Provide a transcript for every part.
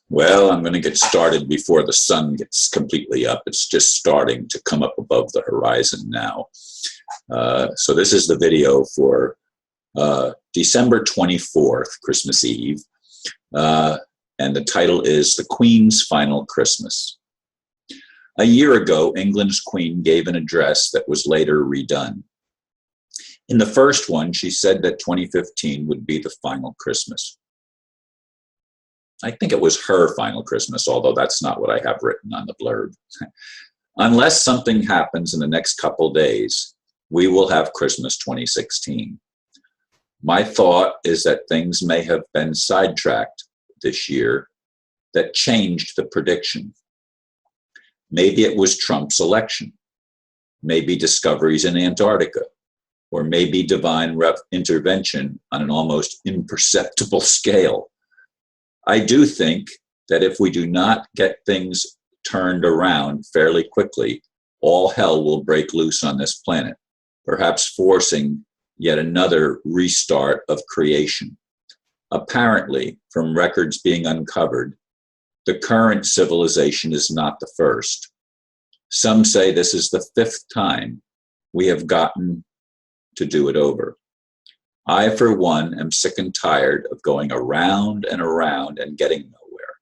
Well, I'm going to get started before the sun gets completely up. It's just starting to come up above the horizon now. So this is the video for December 24th, Christmas Eve. And the title is The Queen's Final Christmas. A year ago, England's Queen gave an address that was later redone. In the first one, she said that 2015 would be the final Christmas. I think it was her final Christmas, although that's not what I have written on the blurb. Unless something happens in the next couple days, we will have Christmas 2016. My thought is that things may have been sidetracked this year that changed the prediction. Maybe it was Trump's election, maybe discoveries in Antarctica, or maybe divine intervention on an almost imperceptible scale. I do think that if we do not get things turned around fairly quickly, all hell will break loose on this planet, perhaps forcing yet another restart of creation. Apparently, from records being uncovered, the current civilization is not the first. Some say this is the 5th time we have gotten to do it over. I, for one, am sick and tired of going around and around and getting nowhere.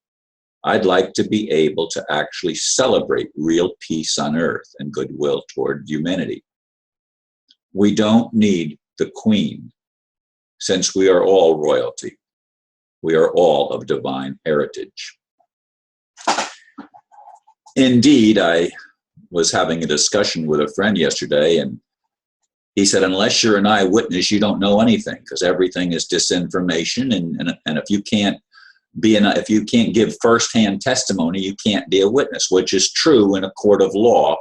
I'd like to be able to actually celebrate real peace on earth and goodwill toward humanity. We don't need the Queen, since we are all royalty. We are all of divine heritage. Indeed, I was having a discussion with a friend yesterday, and he said, unless you're an eyewitness, you don't know anything, because everything is disinformation. And if you can't if you can't give firsthand testimony, you can't be a witness, which is true in a court of law.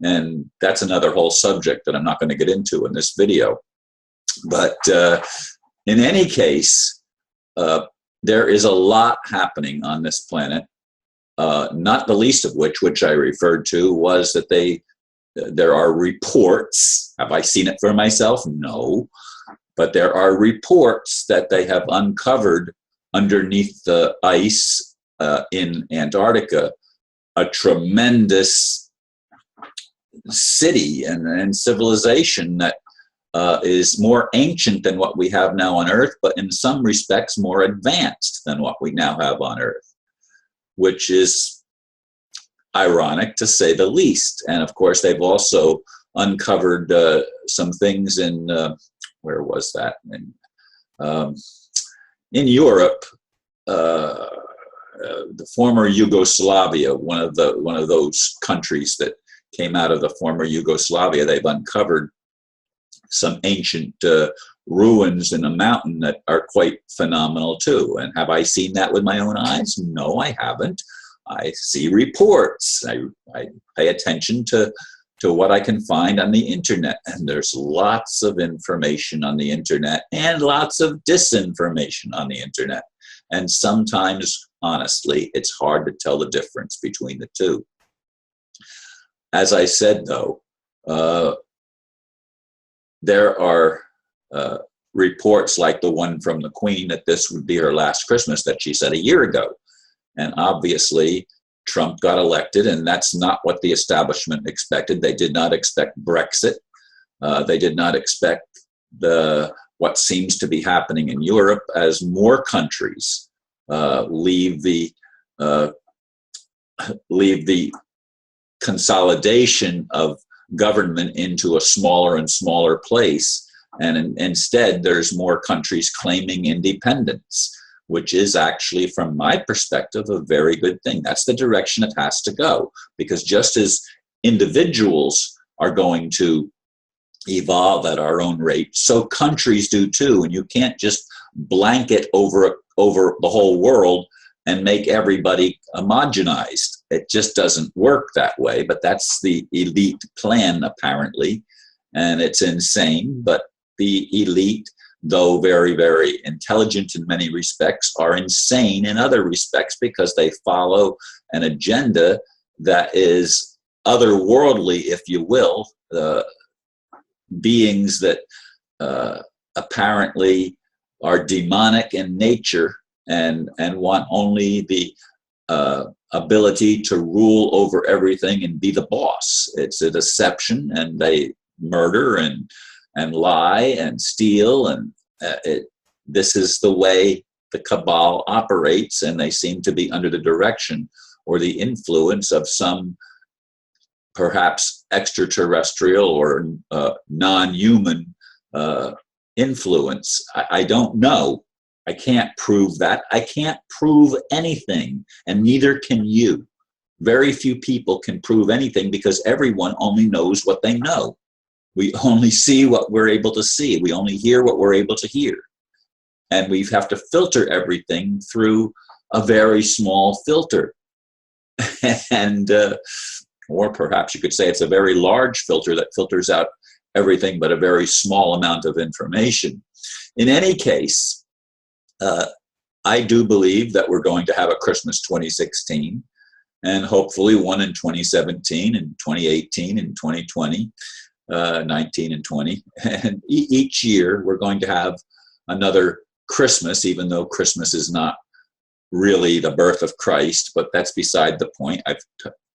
And that's another whole subject that I'm not going to get into in this video. But in any case, there is a lot happening on this planet, not the least of which I referred to, was that there are reports. Have I seen it for myself? No. But there are reports that they have uncovered underneath the ice in Antarctica a tremendous city and civilization that is more ancient than what we have now on Earth, but in some respects more advanced than what we now have on Earth, which is ironic to say the least. And of course, they've also uncovered some things in where was that? In Europe, the former Yugoslavia, one of those countries that came out of the former Yugoslavia. They've uncovered some ancient ruins in a mountain that are quite phenomenal too. And have I seen that with my own eyes? No, I haven't. I see reports. I pay attention to what I can find on the internet. And there's lots of information on the internet and lots of disinformation on the internet. And sometimes, honestly, it's hard to tell the difference between the two. As I said, though, there are reports like the one from the Queen that this would be her last Christmas that she said a year ago. And obviously, Trump got elected, and that's not what the establishment expected. They did not expect Brexit. They did not expect what seems to be happening in Europe as more countries leave the consolidation of government into a smaller and smaller place. And instead, there's more countries claiming independence, which is actually, from my perspective, a very good thing. That's the direction it has to go, because just as individuals are going to evolve at our own rate, so countries do too. And you can't just blanket over the whole world and make everybody homogenized. It just doesn't work that way, but that's the elite plan, apparently, and it's insane. But the elite, though very, very intelligent in many respects, are insane in other respects because they follow an agenda that is otherworldly, if you will, beings that apparently are demonic in nature and want only the ability to rule over everything and be the boss. It's a deception, and they murder and lie and steal, and this is the way the cabal operates, and they seem to be under the direction or the influence of some perhaps extraterrestrial or non-human influence. I don't know. I can't prove that. I can't prove anything, and neither can you. Very few people can prove anything because everyone only knows what they know. We only see what we're able to see. We only hear what we're able to hear. And we have to filter everything through a very small filter. And or perhaps you could say it's a very large filter that filters out everything but a very small amount of information. In any case, I do believe that we're going to have a Christmas 2016, and hopefully one in 2017 and 2018 and 2020, 19 and 20. And each year we're going to have another Christmas, even though Christmas is not really the birth of Christ, but that's beside the point. I've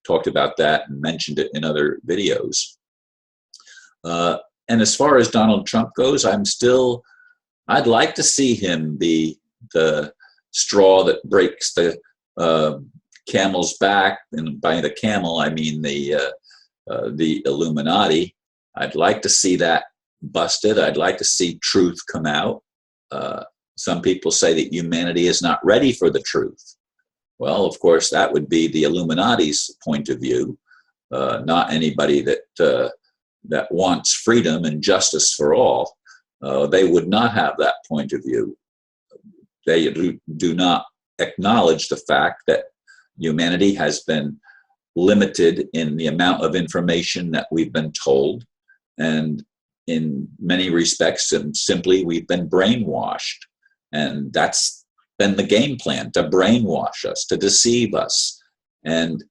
talked about that and mentioned it in other videos. And as far as Donald Trump goes, I'd like to see him be the straw that breaks the camel's back, and by the camel I mean the Illuminati. I'd like to see that busted. I'd like to see truth come out. Some people say that humanity is not ready for the truth. Well, of course, that would be the Illuminati's point of view, not anybody that wants freedom and justice for all. They would not have that point of view. They do not acknowledge the fact that humanity has been limited in the amount of information that we've been told, and in many respects, simply we've been brainwashed. And that's been the game plan, to brainwash us, to deceive us. And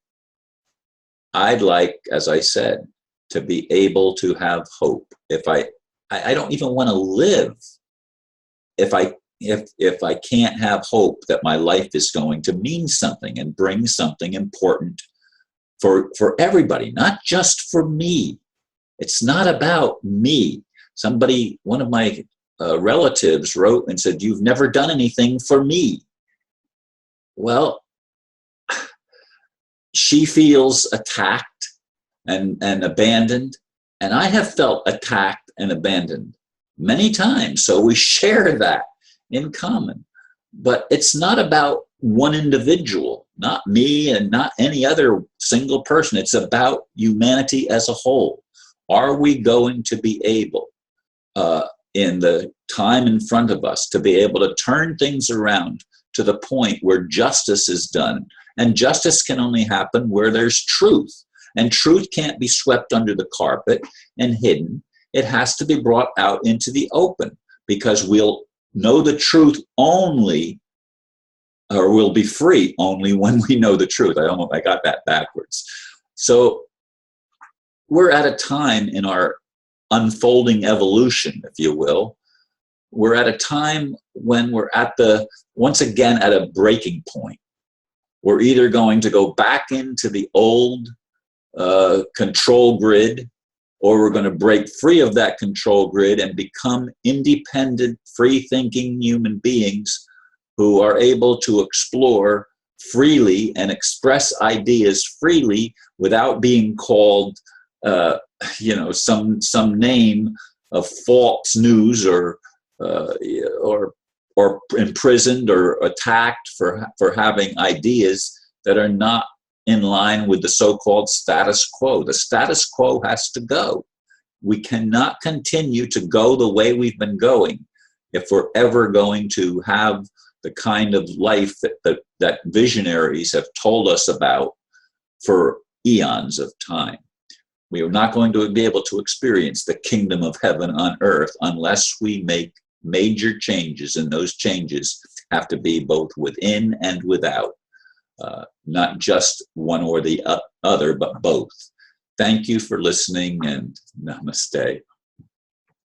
I'd like, as I said, to be able to have hope. If I don't even want to live if I can't have hope that my life is going to mean something and bring something important for everybody, not just for me. It's not about me. One of my relatives wrote and said, "You've never done anything for me." Well, she feels attacked and abandoned, and I have felt attacked and abandoned many times, so we share that in common. But it's not about one individual, not me and not any other single person. It's about humanity as a whole. Are we going to be able, in the time in front of us, to be able to turn things around to the point where justice is done? And justice can only happen where there's truth. And truth can't be swept under the carpet and hidden. It has to be brought out into the open, because we'll know the truth only, or we'll be free only when we know the truth. I got that backwards. So we're at a time in our unfolding evolution, if you will. We're at a time when we're once again at a breaking point. We're either going to go back into the old control grid, or we're going to break free of that control grid and become independent, free-thinking human beings who are able to explore freely and express ideas freely without being called, some name of false news or imprisoned or attacked for having ideas that are not in line with the so-called status quo. The status quo has to go. We cannot continue to go the way we've been going if we're ever going to have the kind of life that visionaries have told us about for eons of time. We are not going to be able to experience the kingdom of heaven on earth unless we make major changes, and those changes have to be both within and without. Not just one or the other, but both. Thank you for listening, and namaste.